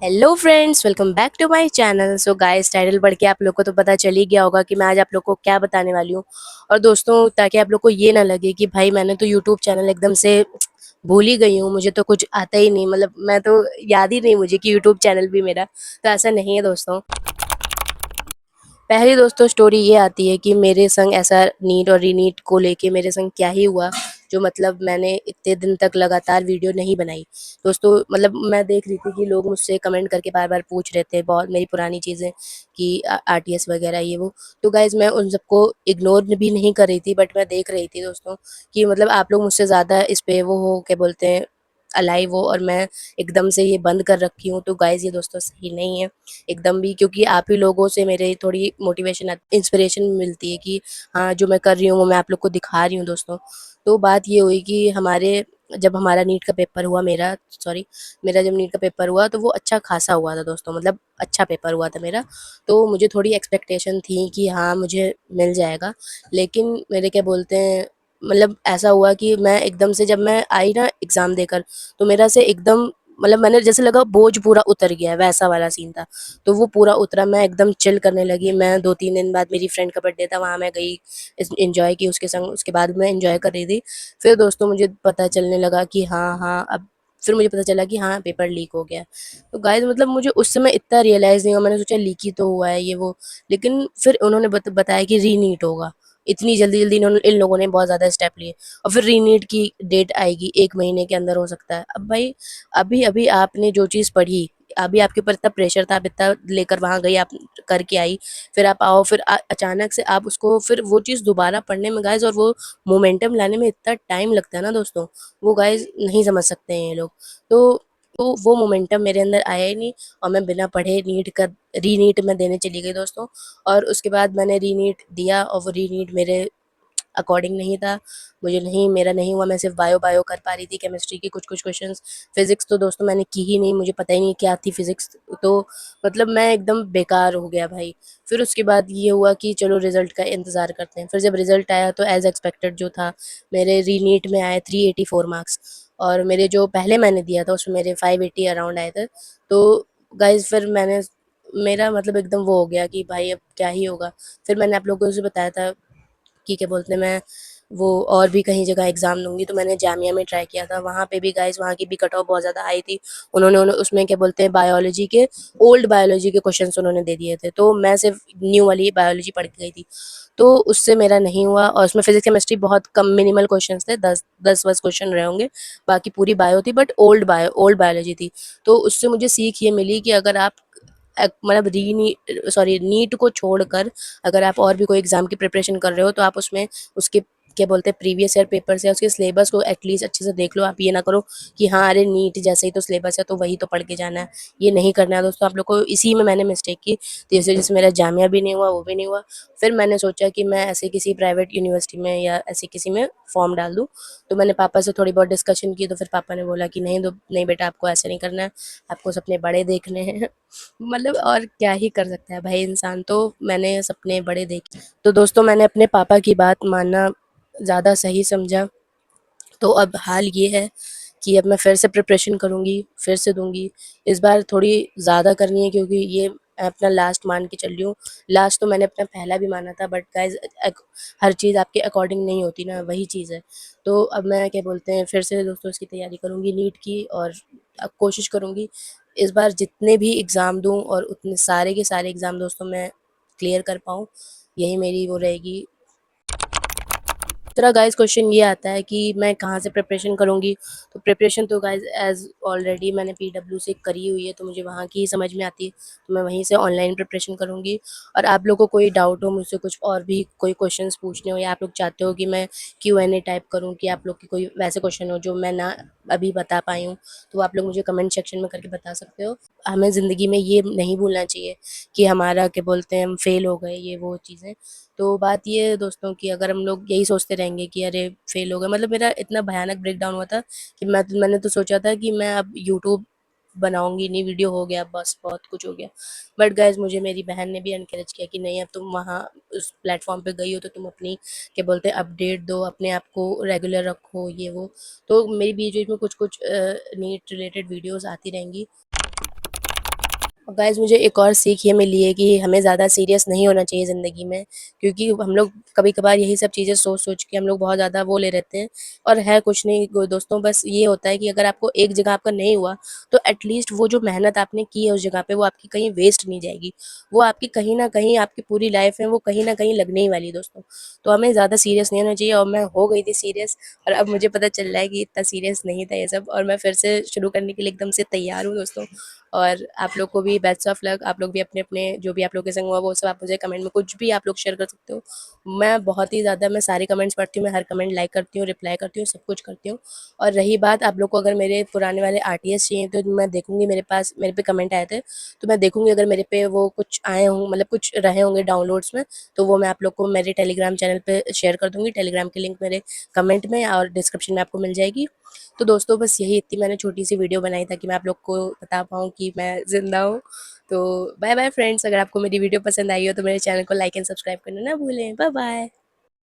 Hello friends, welcome back to my channel. So guys, title पढ़ के आप लोग को तो पता चल ही गया होगा कि मैं आज आप लोग को क्या बताने वाली हूँ। और दोस्तों, ताकि आप लोग को ये ना लगे कि भाई मैंने तो यूट्यूब चैनल एकदम से भूल ही गई हूँ, मुझे तो कुछ आता ही नहीं, मतलब मैं तो याद ही नहीं मुझे कि यूट्यूब चैनल भी मेरा। तो ऐसा नहीं है दोस्तों। पहली दोस्तों स्टोरी ये आती है कि मेरे संग ऐसा नीट और रीनीट को लेके मेरे संग क्या ही हुआ, जो मतलब मैंने इतने दिन तक लगातार वीडियो नहीं बनाई। दोस्तों मतलब मैं देख रही थी कि लोग मुझसे कमेंट करके बार बार पूछ रहे थे बहुत मेरी पुरानी चीज़ें कि आरटीएस वगैरह ये वो। तो गाइज मैं उन सबको इग्नोर भी नहीं कर रही थी, बट मैं देख रही थी दोस्तों कि मतलब आप लोग मुझसे ज़्यादा इस पे वो हो क्या बोलते हैं अलाइव हो, और मैं एकदम से ये बंद कर रखी हूँ। तो गाइज ये दोस्तों सही नहीं है एकदम भी, क्योंकि आप ही लोगों से मेरे थोड़ी मोटिवेशन इंस्पिरेशन मिलती है कि हाँ, जो मैं कर रही हूँ वो मैं आप लोग को दिखा रही हूँ दोस्तों। तो बात ये हुई कि जब हमारा नीट का पेपर हुआ, मेरा जब नीट का पेपर हुआ तो वो अच्छा खासा हुआ था दोस्तों, मतलब अच्छा पेपर हुआ था मेरा। तो मुझे थोड़ी एक्सपेक्टेशन थी कि हाँ, मुझे मिल जाएगा। लेकिन मेरे क्या बोलते हैं, मतलब ऐसा हुआ कि मैं एकदम से जब मैं आई ना एग्ज़ाम देकर, तो मेरा से एकदम मतलब मैंने जैसे लगा बोझ पूरा उतर गया है, वैसा वाला सीन था। तो वो पूरा उतरा, मैं एकदम चिल करने लगी। मैं 2-3 दिन बाद मेरी फ्रेंड का बर्थडे था, वहाँ मैं गई, एंजॉय की उसके संग। उसके बाद मैं एंजॉय कर रही थी। फिर दोस्तों मुझे पता चलने लगा कि हाँ, अब फिर मुझे पता चला कि हाँ, पेपर लीक हो गया है। तो गाइज़ मतलब मुझे उस समय इतना रियलाइज़ नहीं हुआ, मैंने सोचा लीक ही तो हुआ है ये वो। लेकिन फिर उन्होंने बताया कि रीनीट होगा। इतनी जल्दी-जल्दी इन लोगों ने बहुत ज़्यादा स्टेप लिए, और फिर रीनीट की डेट आएगी 1 महीने के अंदर हो सकता है। अब भाई अभी-अभी आपने जो चीज़ पढ़ी, अभी आपके ऊपर इतना प्रेशर था, आप इतना लेकर वहाँ गई, आप करके आई, फिर आप आओ, फिर अचानक से आप उसको फिर वो चीज़ दोबारा पढ़ने में गाइज़, और वो मोमेंटम लाने में इतना टाइम लगता है ना दोस्तों, वो गाइज़ नहीं समझ सकते हैं ये लोग। तो तो वो मोमेंटम मेरे अंदर आया ही नहीं, और मैं बिना पढ़े रीनीट मैं देने चली गई दोस्तों। और उसके बाद मैंने रीनीट दिया, और वो रीनीट मेरे अकॉर्डिंग नहीं था। मेरा नहीं हुआ, मैं सिर्फ़ बायो कर पा रही थी, केमिस्ट्री के कुछ-कुछ क्वेश्चंस। फ़िज़िक्स तो दोस्तों मैंने की ही नहीं, मुझे पता ही नहीं क्या थी फ़िज़िक्स। तो मतलब मैं एकदम बेकार हो गया भाई। फिर उसके बाद ये हुआ कि चलो रिज़ल्ट का इंतज़ार करते हैं। फिर जब रिज़ल्ट आया तो एज़ एक्सपेक्टेड जो था, मेरे रीनीट में आए 384 मार्क्स, और मेरे जो पहले मैंने दिया था उसमें मेरे 580 अराउंड आए थे। तो गाइज़ फिर मेरा मतलब एकदम वो हो गया कि भाई अब क्या ही होगा। फिर मैंने आप लोगों से बताया था कि क्या बोलते हैं, मैं वो और भी कहीं जगह एग्ज़ाम दूँगी, तो मैंने जामिया में ट्राई किया था। वहाँ पे भी गाइज़ वहाँ की भी कट ऑफ बहुत ज़्यादा हाई थी। उन्होंने उसमें क्या बोलते हैं ओल्ड बायोलॉजी के क्वेश्चन्स उन्होंने दे दिए थे। तो मैं सिर्फ़ न्यू वाली बायोलॉजी पढ़ के गई थी। तो उससे मेरा नहीं हुआ, और उसमें फ़िज़िक्स, केमिस्ट्री बहुत कम मिनिमल क्वेश्चन्स थे, 10 बस क्वेश्चन रहे होंगे। बाकी पूरी बायो थी, बट ओल्ड बायोलॉजी थी। तो उससे मुझे सीख ये मिली कि अगर आप मतलब नीट को छोड़कर अगर आप और भी कोई एग्ज़ाम की प्रिपरेशन कर रहे हो, तो आप उसमें उसके क्या बोलते हैं प्रीवियस ईयर पेपर्स या उसके सिलेबस को एटलीस्ट अच्छे से देख लो। आप ये ना करो कि हाँ, अरे नीट जैसे ही तो सिलेबस है तो वही तो पढ़ के जाना है। ये नहीं करना है दोस्तों आप लोग को। इसी में मैंने मिस्टेक की। तो इस वजह से मेरा जामिया भी नहीं हुआ, वो भी नहीं हुआ। फिर मैंने सोचा कि मैं ऐसे किसी प्राइवेट यूनिवर्सिटी में या ऐसे किसी में फ़ॉर्म डाल दूँ। तो मैंने पापा से थोड़ी बहुत डिस्कशन की, तो फिर पापा ने बोला कि नहीं बेटा, आपको ऐसे नहीं करना है, आपको सपने बड़े देखने हैं। मतलब और क्या ही कर सकता है भाई इंसान। तो मैंने सपने बड़े देखे। तो दोस्तों मैंने अपने पापा की बात मानना ज़्यादा सही समझा। तो अब हाल ये है कि अब मैं फिर से प्रिपरेशन करूँगी, फिर से दूँगी। इस बार थोड़ी ज़्यादा करनी है, क्योंकि ये मैं अपना लास्ट मान के चल रही हूँ। लास्ट तो मैंने अपना पहला भी माना था, बट गाइज़ हर चीज़ आपके अकॉर्डिंग नहीं होती ना, वही चीज़ है। तो अब मैं क्या बोलते हैं फिर से दोस्तों इसकी तैयारी करूँगी नीट की, और अब कोशिश करूँगी इस बार जितने भी एग्ज़ाम दूँ और उतने सारे के सारे एग्ज़ाम दोस्तों मैं क्लियर कर पाऊँ। यही मेरी वो रहेगी। दूसरा गाइज़ क्वेश्चन ये आता है कि मैं कहाँ से प्रिपरेशन करूँगी? तो प्रिपरेशन तो गाइज़ एज़ ऑलरेडी मैंने पीडब्ल्यू से करी हुई है, तो मुझे वहाँ की ही समझ में आती है, तो मैं वहीं से ऑनलाइन प्रिपरेशन करूँगी। और आप लोगों को कोई डाउट हो, मुझसे कुछ और भी कोई क्वेश्चन्स पूछने हो, या आप लोग चाहते हो कि मैं क्यू-एन-ए टाइप करूँ, कि आप लोग के कोई वैसे क्वेश्चन हो जो मैं ना अभी बता पाई हूँ, तो आप लोग मुझे कमेंट सेक्शन में करके बता सकते हो। हमें ज़िंदगी में ये नहीं भूलना चाहिए कि हमारा क्या बोलते हैं हम फेल हो गए, ये वो चीज़ें। तो बात ये है दोस्तों कि अगर हम लोग यही सोचते रहेंगे कि अरे फेल हो गए, मतलब मेरा इतना भयानक ब्रेकडाउन हुआ था कि मैंने तो सोचा था कि मैं अब यूट्यूब बनाऊंगी नहीं, वीडियो हो गया बस, बहुत कुछ हो गया। बट गाइज मुझे मेरी बहन ने भी एनकरेज किया कि नहीं, अब तुम वहाँ उस प्लेटफॉर्म पे गई हो तो तुम अपनी क्या बोलते हैं अपडेट दो, अपने आप को रेगुलर रखो, ये वो। तो मेरी बीच बीच में कुछ कुछ नीट रिलेटेड वीडियोज़ आती रहेंगी। गाइस मुझे एक और सीख ये मिली है कि हमें ज़्यादा सीरियस नहीं होना चाहिए ज़िंदगी में, क्योंकि हम लोग कभी-कभार यही सब चीज़ें सोच-सोच के हम लोग बहुत ज़्यादा वो ले रहते हैं और है कुछ नहीं दोस्तों, बस ये होता है कि अगर आपको एक जगह आपका नहीं हुआ, तो एटलीस्ट वो जो मेहनत आपने की है उस जगह पे वो आपकी कहीं वेस्ट नहीं जाएगी। वो आपकी कहीं न कहीं आपकी पूरी लाइफ़ में वो कहीं न कहीं लगने ही वाली है दोस्तों। तो हमें ज़्यादा सीरियस नहीं होना चाहिए और मैं हो गई थी सीरियस और अब मुझे पता चल रहा है कि इतना सीरियस नहीं था ये सब और मैं फिर से शुरू करने के लिए एकदम से तैयार हूँ दोस्तों। और आप लोग को भी बेस्ट ऑफ लक। आप लोग भी अपने-अपने जो भी आप लोग के संग हुआ वो सब आप मुझे कमेंट में कुछ भी आप लोग शेयर कर सकते हो। मैं बहुत ही ज़्यादा मैं सारे कमेंट्स पढ़ती हूँ, मैं हर कमेंट लाइक करती हूँ, रिप्लाई करती हूँ, सब कुछ करती हूँ। और रही बात आप लोग को अगर मेरे पुराने वाले आरटीएस चाहिए तो मैं देखूँगी मेरे पास मेरे पे कमेंट आए थे, तो मैं देखूँगी अगर मेरे पे वो कुछ आए हों मतलब कुछ रहे होंगे डाउनलोड्स में, तो वो मैं आप लोग को मेरे टेलीग्राम चैनल पे शेयर कर दूँगी। टेलीग्राम की लिंक मेरे कमेंट में और डिस्क्रिप्शन में आपको मिल जाएगी। तो दोस्तों बस यही इतनी मैंने छोटी-सी वीडियो बनाई ताकि मैं आप लोग को बता पाऊँ कि मैं ज़िंदा हूँ। तो बाय बाय फ्रेंड्स, अगर आपको मेरी वीडियो पसंद आई हो तो मेरे चैनल को लाइक एंड सब्सक्राइब करना ना भूलें। Bye bye.